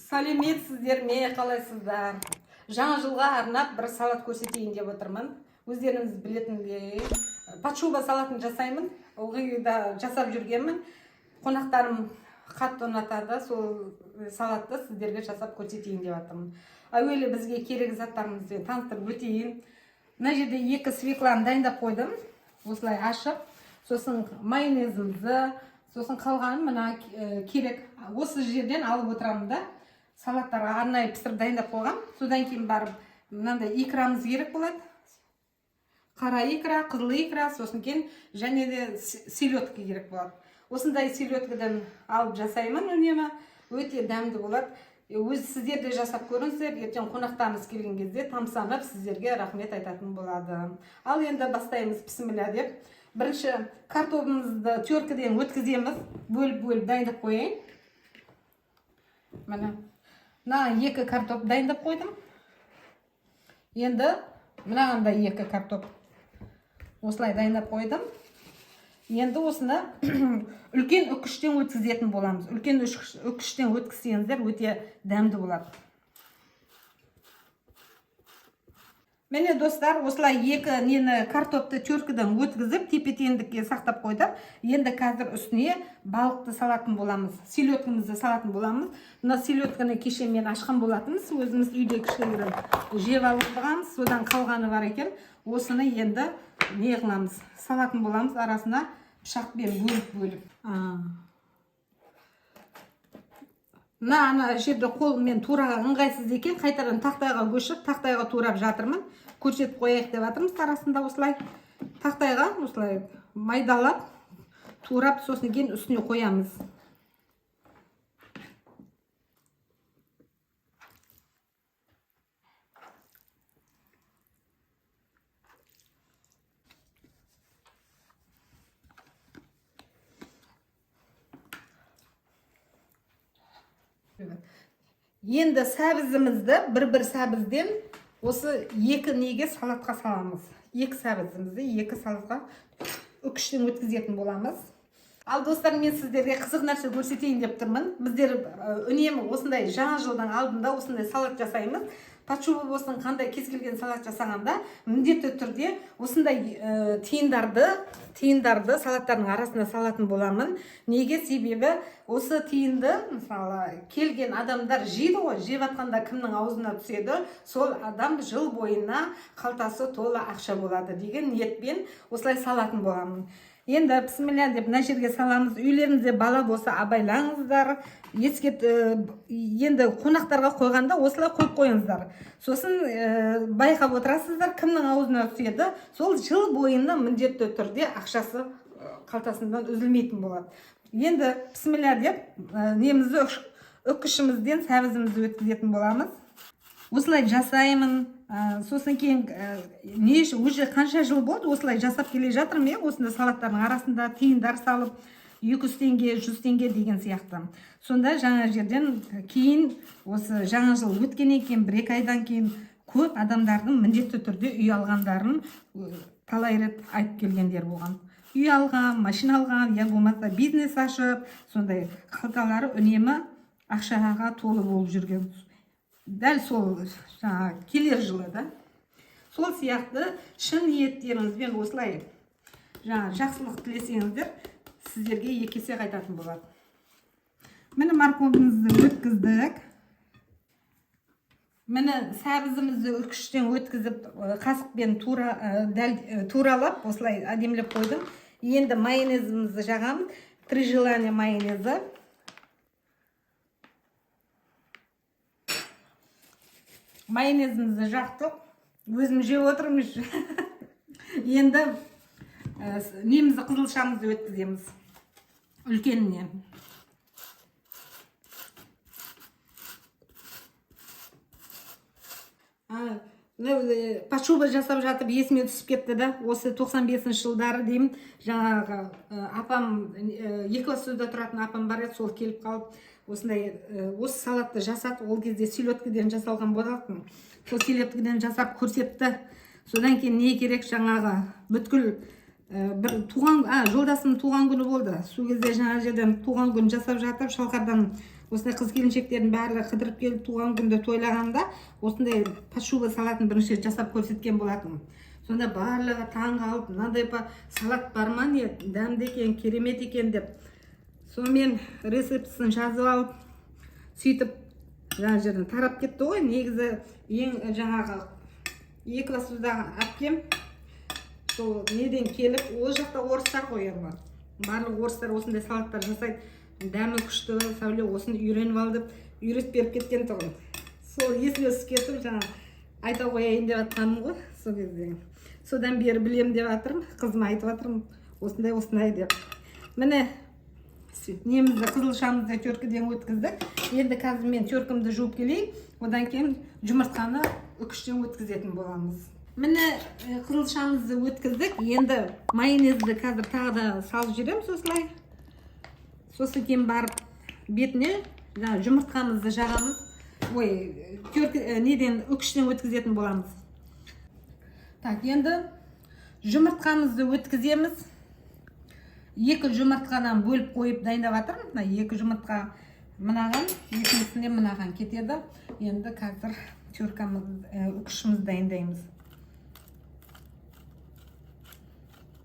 Сәлеметсіздер ме, қалайсыздар? Жаңа жылға арнап бір салат көрсетейін деп отырмын. Өздеріңіз білетіндей пачуба салатын жасаймын. Ылғи да жасап жүргенмін. Қонақтарым қатты ұнатады, сол салатты сіздерге жасап көрсетейін деп жатырмын. Әуелі бізге керек заттарымызды таныстырып өтейін. Мына жерде 2 свекланы дайындап қойдым. Осылай ашып, сосын майонезімізді, сосын қалғанын мына керек. Осы жерден алып отырамын да. Салаттарға арнайы пісіріп дайындап қойғам. Содан кейін барып мынандай икрамыз керек болады. Қара икра, қызыл икра, сосын кейін және де селедка керек болады. Осындай селедкадан алып жасаймын үнемі. Өте дәмді болады. Өз сіздер де жасап көріңіздер, ертең қонақтарыңыз келген кезде тамсанып сіздерге рахмет айтатын болады. Ал енді бастаймыз, бісміллә деп. Бірінші картопымызды теркіден өткіземіз, бөліп дайындап қояйын. Міне, мына 2 картоп дайындап қойдым. Енді мынағанда 2 картоп осылай дайындап қойдым. Енді осыны үлкен үккіштен өткізетін боламыз. Үлкен үккіштен өткізсеңіздер өте дәмді болады. Міне достар, осылай 2 нені картопты теркіден өткізіп, тепе-теңдікке сақтап қойдым. Енді қазір үстіне балықты салатын боламыз. Селедкамызды салатын боламыз. Мына селедканы кеше мен ашқан болатынбыз. Өзіміз үйде кішігірім жеп алып тұрғанбыз. Содан қалғаны бар екен. Осыны енді не қыламыз? Салатын боламыз, арасына пышақпен бөліп. Ана жерде қолмен тураға ыңғайсыз екен, қайтадан тақтайға көшіп, тақтайға турап жатырмын. Көрсетіп қояйық деп жатырмыз. Арасында осылай тақтайға осылай майдалап, турап, сосын кейін үстіне қоямыз. Енді сәбізімізді бір сәбізден осы 2 неге салатқа саламыз. 2 сәбізімізді 2 салатқа үккіштен өткізетін боламыз. Ал достар, мен сіздерге қызық нәрсе көрсетейін деп тұрмын. Біздер үнемі осындай жаңа жылдан алдында осындай салат жасаймыз. Пачуба болсын, қандай кез келген салат жасағанда міндетті түрде осындай тиындарды салаттардың арасына салатын боламын. Неге? Себебі осы тиынды мысалы келген адамдар жейді ғой, жеп жатқанда кімнің аузына түседі, сол адам жыл бойына қалтасы толы ақша болады деген ниетпен осылай салатын боламын. Енді бісміллә деп мына жерге саламыз. Үйлеріңізде бала болса абайлаңыздар. Енді қонақтарға қойғанда осылай қойып қойыңыздар. Сосын байқап отырасыздар, кімнің аузына түседі, сол жыл бойында міндетті түрде ақшасы қалтасынан үзілмейтін болады. Енді бісміллә деп немізді үккішімізден сәбізімізді өткізетін боламыз. Осылай жасаймын. Сосын кейін уже қанша жыл болды осылай жасап келе жатырмын. Осында салаттардың арасында тиындар салып 200 теңге, 100 теңге деген сияқты. Сонда жаңа жерден кейін осы жаңа жыл өткеннен кейін 1-2 айдан кейін көп адамдардың міндетті түрде үй алғандарын талай рет айтып келгендер болған. Үй алған, машина алған, я болмаса бизнес ашып, сондай қалталары үнемі ақшаға толы болып жүрген. Дәл сол келер жылы да. Сол сияқты шын ниеттеріңізбен осылай жақсылық тілесеңіздер, сіздерге 2 есе қайтатын болады. Міне морковымызды өткіздік. Міне сәбізімізді үккіштен өткізіп, қасықпен туралап, осылай әдемілеп қойдым. Енді майонезімізді жағамыз. 3 желания майонезі. Майонезімізді жақтық. Өзім жеп отырмыз. Енді немізді қызылшамызды өткіземіз. Үлкенінен. Пачуба жасап жатып есіме түсіп кетті да. Осы 95 жылдары деймін. Жаңағы апам, Екібастұзда тұратын апам бар еді, сол келіп қалып, осы салатты жасап, ол кезде селедкіден жасалған болатын. Сол селедкіден жасап көрсетті. Содан кейін не керек жаңағы бүткіл бір жолдасымның туған күні болды. Сол кезде жаңа жерден туған күн жасап жатып, шалқардан осындай қыз келіншектердің барлығы қыдырып келіп туған күнді тойлағанда осындай пачуга салатын бірінші рет жасап көрсеткен болатын. Сонда барлығы таң қалып, мынандай салат бар ма не, дәмді екен, керемет екен деп. Сонымен рецептісін жазып алып, сөйтіп жаңа жерден тарап кетті ғой. Негізі ең жаңағы Екібастұздағы әпкем сол неден келіп, ол жақта орыстар ғой енді. Барлық орыстар осындай салаттар жасайды. Дәмі күшті, Сәуле осыны үйреніп алды, үйретіп беріп кеткен тұғын. Сол есіме түсіп кетіп, жаңа айта қояйын деп жатқаным ғой, сол кезде. Содан бері білем деп жатырмын, қызыма айтып жатырмын, осындай деп. Міне немізді қызылшамызды теркіден өткіздік. Енді қазір мен теркімді жуып келейін, одан кейін жұмыртқаны үкіштен өткізетін боламыз. Міне қызылшамызды өткіздік. Енді майонезді қазір тағы да салып жібереміз осылай. Сосын кейін барып бетіне жұмыртқамызды жағамыз. Неден үкіштен өткізетін боламыз. Так, енді жұмыртқамызды өткіземіз. 2 жұмыртқадан бөліп қойып дайындап жатырмын. 2 жұмыртқа мынаған, екіншісінде мынаған кетеді. Енді қазір үкішімізді дайындаймыз.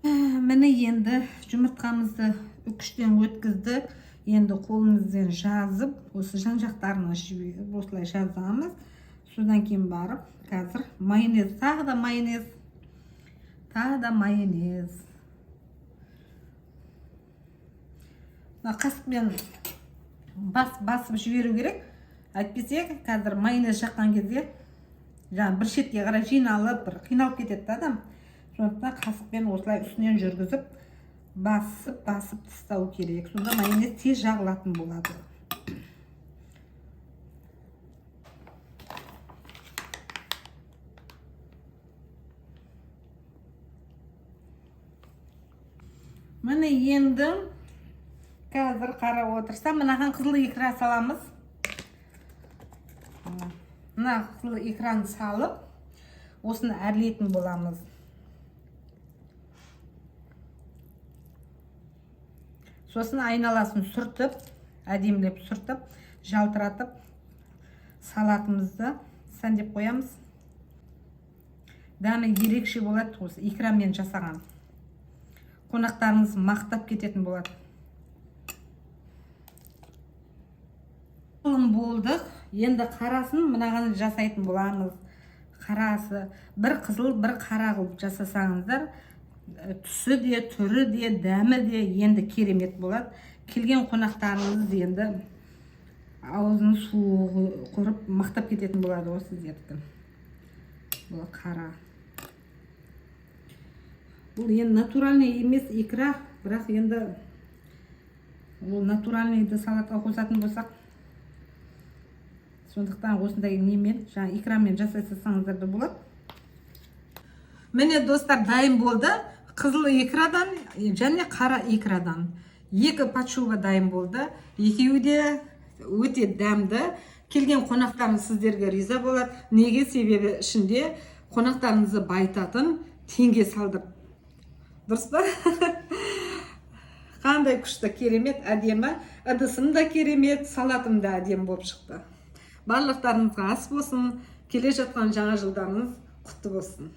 Міне енді жұмыртқамызды үкіштен өткіздік. Енді қолымызбен жазып, осы жан-жақтарына осылай жазамыз. Содан кейін барып, қазір майонез, тағы да майонез. Қасықпен басып жіберу керек. Әйтпесе, қазір майонез жаққан кезде бір шетке қарай жиналып, қиналып кетеді адам. Сондықтан қасықпен осылай үстінен жүргізіп, басып тастау керек. Сонда майонез тез жағылатын болады. Міне енді қазір қарап отырсам, мынаған қызыл икра саламыз. Мына қызыл икраны салып, осыны әрлейтін боламыз. Сосын айналасын сүртіп, әдемілеп сүртіп, жалтыратып, салатымызды сәндеп қоямыз. Дәмі ерекше болады, осы икрамен жасаған. Қонақтарыңыз мақтап кететін болады. Болдық. Енді қарасын мынаған жасайтын боламыз. Қарасы бір қызыл, бір қара қылып жасасаңыздар, түсі де, түрі де, дәмі де енді керемет болады. Келген қонақтарыңыз енді аузын суы құрып мақтап кететін болады осы сіздерді. Бұл қара. Бұл енді натуральный емес икра, бірақ енді ол натуральныйды салатқа қосатын болсақ, сондықтан осындай немен, жаңа икрамен жасасаңыздар да болады. Міне достар, дайын болды. Қызыл икрадан және қара икрадан 2 пачуга дайын болды. Екеуі де өте дәмді. Келген қонақтарыңыз сіздерге риза болады. Неге? Себебі ішінде қонақтарыңызды байтатын теңге салдырып. Дұрыс па? Қандай күшті, керемет, әдемі. Ыдысым да керемет, салатым да әдемі болып шықты. Барлықтарыңызға ас болсын. Келе жатқан жаңа жылдарыңыз құтты болсын.